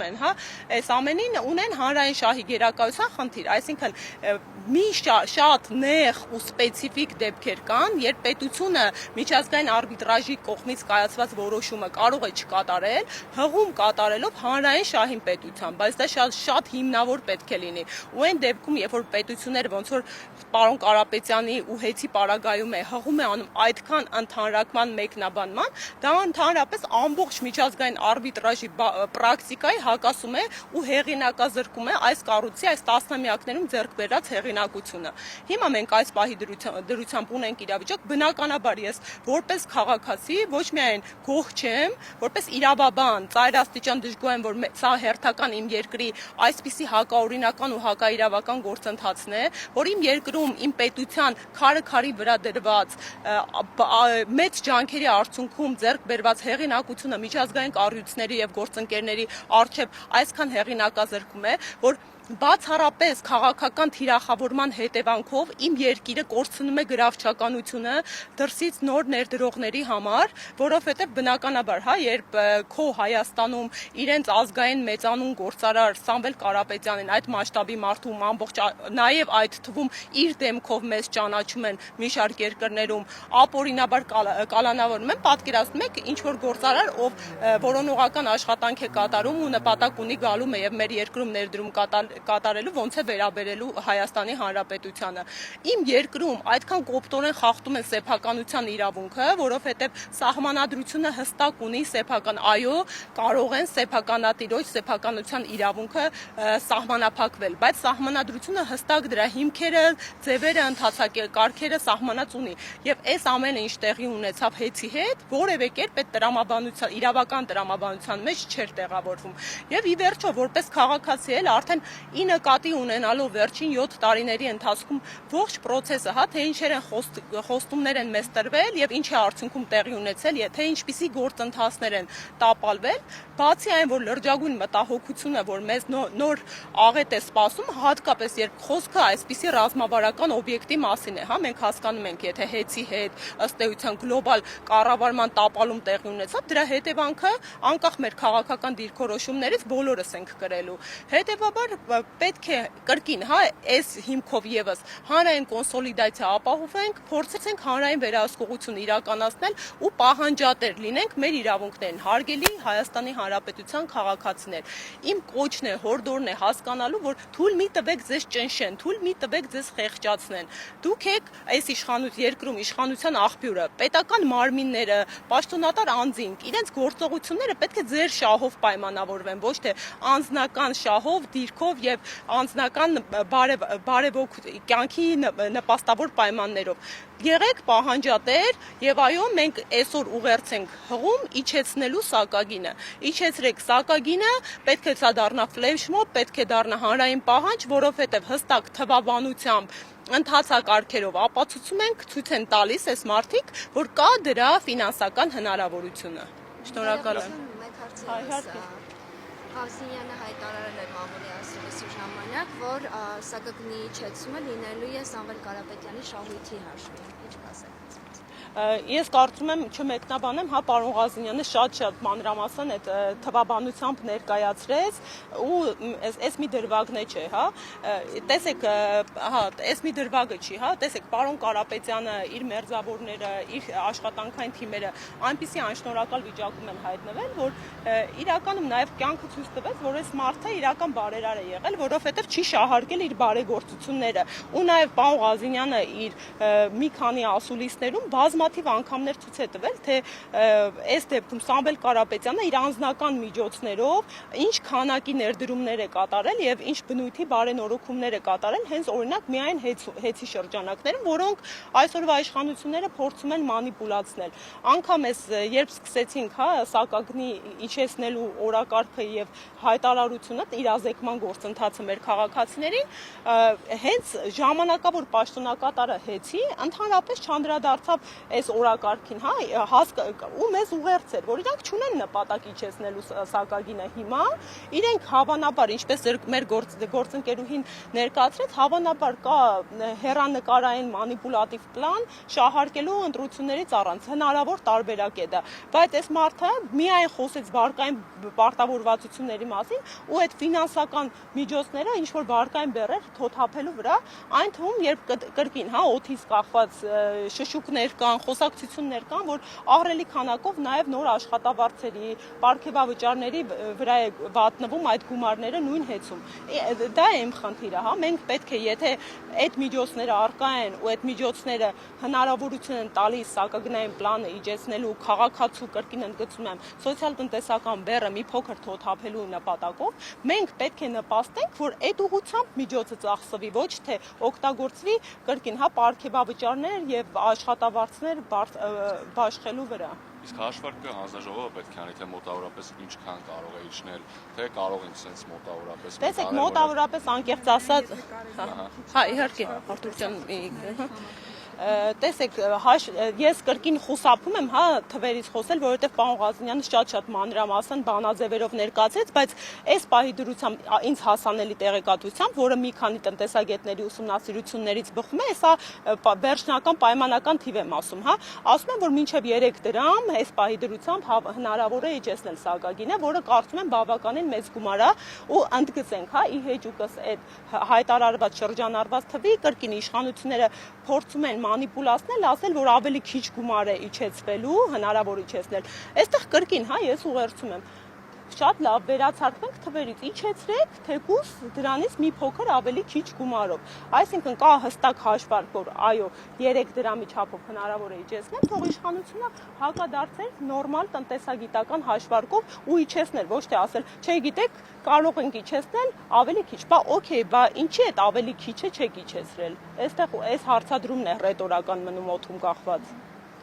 են, հա, այս ամենին ունեն հանրային շահի գերակայության խնդիր, այսինքն մի շատ նեղ ու սպეციფიկ դեպքեր կան, երբ պետությունը միջազգային արբիտրաժի կողմից կայացված որոշումը կարող է չկատարել, հղում կատարելով հանրային շահին պետության, բայց դա շատ հիմնավոր պետք է լինի։ Ու այն դեպքում, երբ որ պետությունները ոնց որ պարոն Կարապետյանի ու Հեծի պարագայում է հղում է անում այդքան ընդհանրակման մեկնաբանման, դա ընդհանրապես ամբողջ միջազգային արբիտրաժի պրակտիկայի հակասում է ու հեղինակազրկում է այս կառույցի այս տասնամյակներում ձեռք բերած հեղինակությունը։ Հիմա մենք այս պահի դրությամբ ունենք իրավիճակ, բնականաբար ես որպես քաղաքացի ոչ միայն գոհ չեմ, որպես իրավաբան ծայրաստիճան դժգոհ եմ, որ սա հերթական իմ երկրի այսպիսի հակաօրինական ու հակաիրավական գործընթացն է, որ իմ երկրում իմ պետության քարի վրա դրված մեծ ջանքերի արդյունքում ձեռք բերված հեղինակությունը միջազգային կառույցների եւ գործընկերների առջեւ այսքան հեղինակազրկում է, որ բացառապես քաղաքական թիրախավորման հետևանքով իմ երկիրը կորցնում է գրավչականությունը դրսից նոր ներդրողների համար, որովհետև բնականաբար, հա, երբ քո Հայաստանում իրենց ազգային մեծանուն գործարար Սամվել Կարապետյանին այդ մասշտաբի մարդու ամբողջ նաև այդ թվում իր դեմքով մեզ ճանաչում են մի շարք երկրներում, ապօրինաբար կալանավորում են, պատկերացնում եք ինչ որ գործարար, ով որոնողական աշխատանք է կատարում ու նպատակ ունի գալու է եւ մեր երկրում ներդրում կատարելու ոնց է վերաբերելու Հայաստանի Հանրապետությանը։ Իմ երկրում այդքան կոպտորեն խախտում են սեփականության իրավունքը, որովհետև սահմանադրությունը հստակ ունի սեփական, այո, կարող են սեփականատիրոջ սեփականության իրավունքը սահմանափակվել, բայց սահմանադրությունը հստակ դրա հիմքերը, ձևերը, ընթացակարգերը սահմանած ունի։ Եվ այս ամենը ինչ տեղի ունեցավ Հեծի հետ, որևէ կերպ այդ տրամաբանության, իրավական տրամաբանության մեջ չէր տեղավորվում։ Եվ ի վերջո, որպես քաղաքացի էլ արդեն ի նկատի ունենալով վերջին 7 տարիների ընթացքում ողջ process-ը, հա, թե ինչեր են խոստումներ են մեզ տրվել եւ ինչ է արդյունքում տեղի ունեցել, թե ինչպիսի գործընթացներ են տապալվել, բացի այն, որ լրջագույն մտահոգությունը, որ մեզ նոր աղետ է սպասում, հատկապես երբ խոսքը այսպիսի ռազմավարական օբյեկտի մասին է, հա, մենք հասկանում ենք, եթե Հեծի հետ ըստ էության գլոբալ կառավարման տապալում տեղի ունեցավ, դրա հետևանքը անկախ մեր քաղաքական դիրքորոշումներից բոլորս ենք կրելու։ Հետևաբար պետք է կրկին, հա, այս հիմքով եւս հանրային կոնսոլիդացիա ապահովենք, փորձենք հանրային վերահսկողություն իրականացնել ու պահանջատեր լինենք մեր իրավունքներին, հարգելի Հայաստանի Հանրապետության քաղաքացիներ։ Իմ կոչն է, հորդորն է հասկանալու, որ թույլ մի տվեք ձեզ ճնշեն, թույլ մի տվեք ձեզ խեղճացնեն։ Դուք եք այս երկրում իշխանության աղբյուրը, պետական մարմինները, պաշտոնատար անձինք, իրենց գործողությունները պետք է ձեր շահով պայմանավորվեն, ոչ թե անձնական շահով, դիրքով եւ անձնական բարեվոք կյանքի նպաստավոր պայմաններով։ Եղեք պահանջատեր եւ այո, մենք այսօր ուղերձ ենք հղում իջեցնելու սակագինը։ Իջեցրեք սակագինը, պետք է սա դառնա ֆլեշմոբ, պետք է դառնա հանրային պահանջ, որովհետեւ հստակ թվաբանությամբ ընթացակարգերով ապացուցում ենք, ցույց են տալիս այս մարդիկ, որ կա դրա ֆինանսական հնարավորությունը։ Շնորհակալ եմ։ Հազինյանը հայտարարել էր մամուլի ասուլիսի ժամանակ, որ սակագնի իջեցումը լինելու է Սամվել Կարապետյանի շահույթի հաշվին։ Ինչ կասեք։ Ես կարծում եմ չմեկնաբանեմ, հա, պարոն Ղազինյանը շատ մանրամասն այդ թվաբանությամբ ներկայացրեց ու այս մի դրվագն չէ, հա, տեսեք, հա, այս մի դրվագը չի, հա, տեսեք, պարոն Կարապետյանը իր մերձավորները, իր աշխատանքային թիմերը այնպիսի անշնորհակալ վիճակում են հայտնվել, որ իրականում նաև կյանքը ցույց տվեց, որ այս մարդը իրական բարերար է եղել, որովհետև չի շահարկել իր բարեգործությունները։ Ու նաև պարոն Ղազինյանը իր մի քանի ասուլիսներում բազմաթիվ անգամներ ցույց է տվել, թե այս դեպքում Սամվել Կարապետյանը իր անձնական միջոցներով ինչ քանակի ներդրումներ է կատարել եւ ինչ բնույթի բարենորոգումներ է կատարել հենց օրինակ միայն Հեծի շրջանակներում, որոնք այսօրվա իշխանությունները փորձում են մանիպուլացնել։ Անկամ այս երբ սկսեցինք, հա, սակագնի իջեցնելու օրակարգը եւ հայտարարությունը իրազեկման գործընթացը մեր քաղաքացիներին, հենց ժամանակավոր պաշտոնակատարը Հեծի ընդհանրապես չանդրադարձավ այս օրակարգին, հա, ու մեզ ուղերձ էր, որ իրանք չունեն նպատակ իջեցնելու սակագինը հիմա, իրենք հավանաբար, ինչպես մեր գործընկերուհին ներկայացրեց, հավանաբար կա հեռանկարային մանիպուլատիվ պլան շահարկելու ընտրություններից առանց, հնարավոր տարբերակ է դա, բայց այս մարդը միայն խոսեց վարկային պարտավորվածությունների մասին ու այդ ֆինանսական միջոցները ինչ որ վարկային բեռեր թոթափելու վրա, այն թվում, երբ կրկին, հա, օթից կախված շշուկներ կան, խոսակցություններ կան, որ ահռելի քանակով նաև նոր աշխատավարձերի, պարգևավճարների վրա է վատնվում այդ գումարները նույն հեծում։ Դա է իմ խնդիրը, հա, մենք պետք է, եթե այդ միջոցները առկա են ու այդ միջոցները հնարավորություն են տալիս սակագնային պլանը իջեցնելու քաղաքացու կրկին ընդգծում եմ սոցիալ-տնտեսական բեռը մի փոքր թոթափելու նպատակով, մենք պետք է նպաստենք, որ այդ ուղղությամբ միջոցը ծախսվի, ոչ թե օգտագործվի կրկին, հա, պարգևավճարներ եւ աշխատավարձներ բաշխելու վրա։ Իսկ հաշվարկը հանձնաժողովը պետք է անի, թե մոտավորապես ինչքան կարող է իջնել, թե կարող ենք sense մոտավորապես։ Տեսեք, մոտավորապես անկեղծ ասած, հա, իհարկե, Արտուր ջան, տեսեք, ես կրկին խուսափում եմ, հա, թվերից խոսել, որովհետև պարոն Ղազարյանը շատ մանրամասն բանաձևերով ներկայացրեց, բայց այս պահի դրությամբ ինձ հասանելի տեղեկատվությամբ, որը մի քանի տնտեսագետների ուսումնասիրություններից բխում է, սա վերջնական պայմանական թիվ եմ ասում, հա, ասում եմ, որ մինչև 3 դրամ այս պահի դրությամբ հնարավոր է իջեցնել սակագինը, որը կարծում եմ բավականին մեծ գումար է ու ընդգծենք, հա, ի հեճուկս այդ հայտարարված շրջանառված թվի կրկին իշխանությունները փորձում են մանիպուլացնել, ասել, որ ավելի քիչ գումար է իջեցվելու, հնարավոր իջեցնել։ Այստեղ կրկին, հա, ես ուղերձում եմ, շատ լավ վերացարկվենք թվերից, իջեցրեք, թեկուզ դրանից մի փոքր ավելի քիչ գումարով։ Այսինքն կա հստակ հաշվարկ, որ այո, 3 դրամի չափով հնարավոր է իջեցնել, թող իշխանությունը հակադարձեր նորմալ տնտեսագիտական հաշվարկով ու իջեցնել, ոչ թե ասել, չէ, գիտեք, կարող ենք իջեցնել ավելի քիչ, բա օքեյ, բա ինչի այդ ավելի քիչը չեք իջեցրել։ Այստեղ այս հարցադրումն է ռետորական մնում օդում կախված։